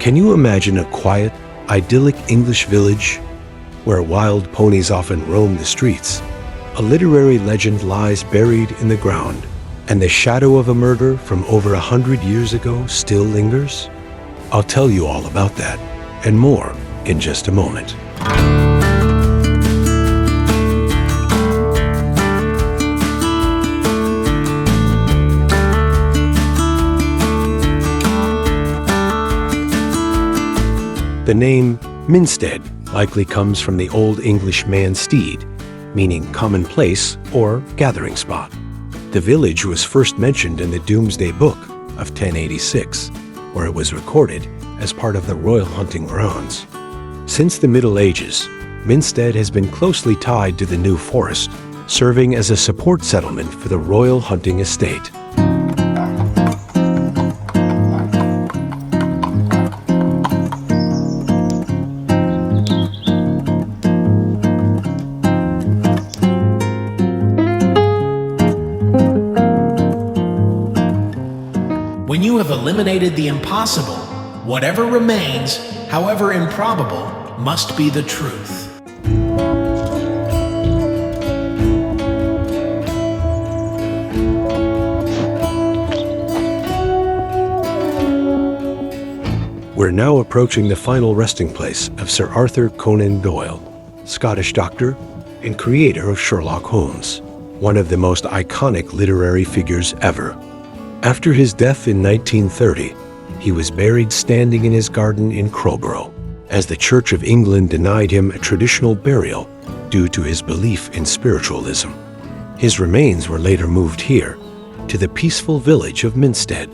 Can you imagine a quiet, idyllic English village where wild ponies often roam the streets? A literary legend lies buried in the ground, and the shadow of a murder from over 100 years ago still lingers? I'll tell you all about that and more in just a moment. The name Minstead likely comes from the Old English manstead, meaning common place or gathering spot. The village was first mentioned in the Domesday Book of 1086, where it was recorded as part of the royal hunting grounds. Since the Middle Ages, Minstead has been closely tied to the New Forest, serving as a support settlement for the royal hunting estate. When you have eliminated the impossible, whatever remains, however improbable, must be the truth. We're now approaching the final resting place of Sir Arthur Conan Doyle, Scottish doctor and creator of Sherlock Holmes, one of the most iconic literary figures ever. After his death in 1930, he was buried standing in his garden in Crowborough, as the Church of England denied him a traditional burial due to his belief in spiritualism. His remains were later moved here, to the peaceful village of Minstead.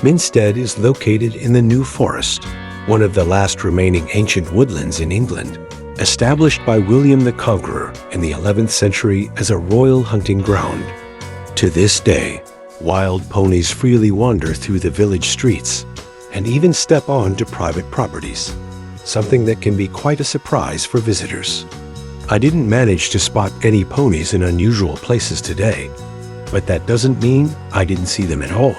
Minstead is located in the New Forest, one of the last remaining ancient woodlands in England, established by William the Conqueror in the 11th century as a royal hunting ground. To this day, wild ponies freely wander through the village streets and even step onto private properties, something that can be quite a surprise for visitors. I didn't manage to spot any ponies in unusual places today, but that doesn't mean I didn't see them at all.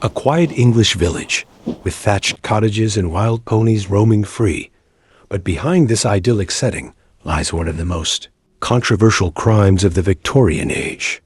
A quiet English village, with thatched cottages and wild ponies roaming free. But behind this idyllic setting lies one of the most controversial crimes of the Victorian age.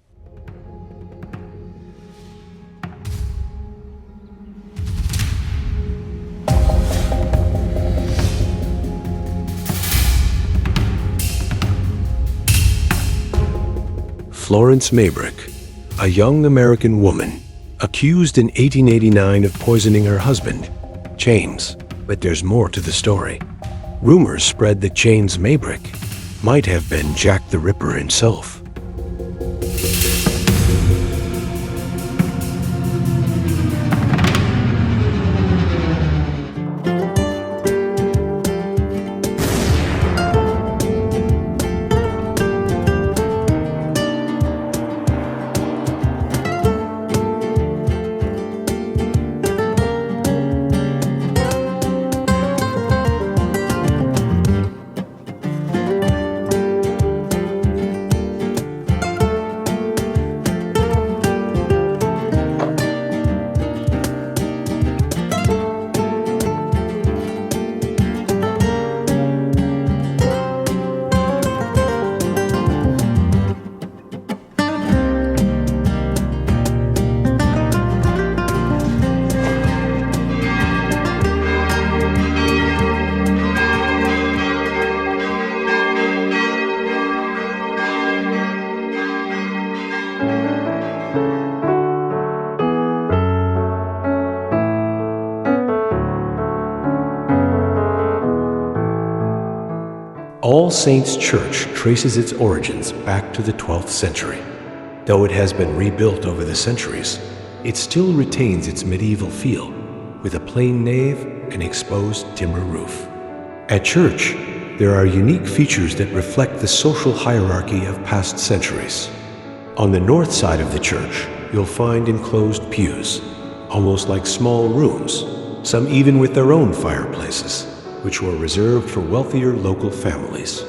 Florence Maybrick, a young American woman, accused in 1889 of poisoning her husband, James. But there's more to the story. Rumors spread that James Maybrick might have been Jack the Ripper himself. All Saints' Church traces its origins back to the 12th century. Though it has been rebuilt over the centuries, it still retains its medieval feel, with a plain nave and exposed timber roof. At church, there are unique features that reflect the social hierarchy of past centuries. On the north side of the church, you'll find enclosed pews, almost like small rooms, some even with their own fireplaces, which were reserved for wealthier local families.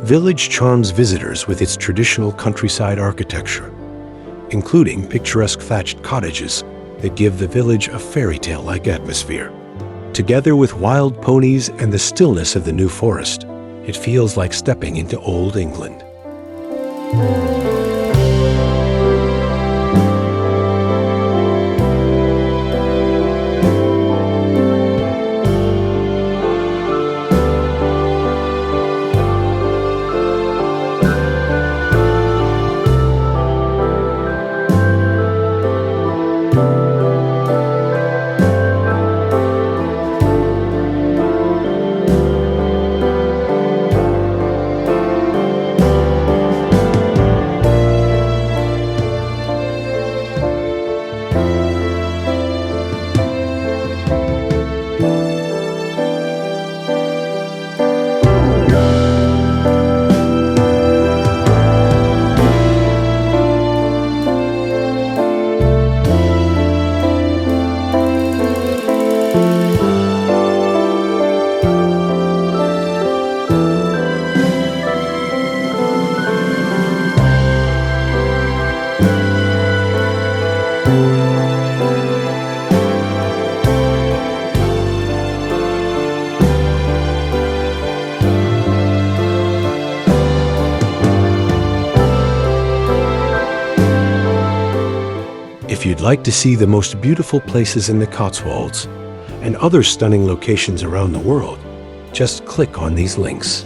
Village charms visitors with its traditional countryside architecture, including picturesque thatched cottages that give the village a fairy tale-like atmosphere. Together with wild ponies and the stillness of the New Forest, it feels like stepping into Old England. If you'd like to see the most beautiful places in the Cotswolds and other stunning locations around the world, just click on these links.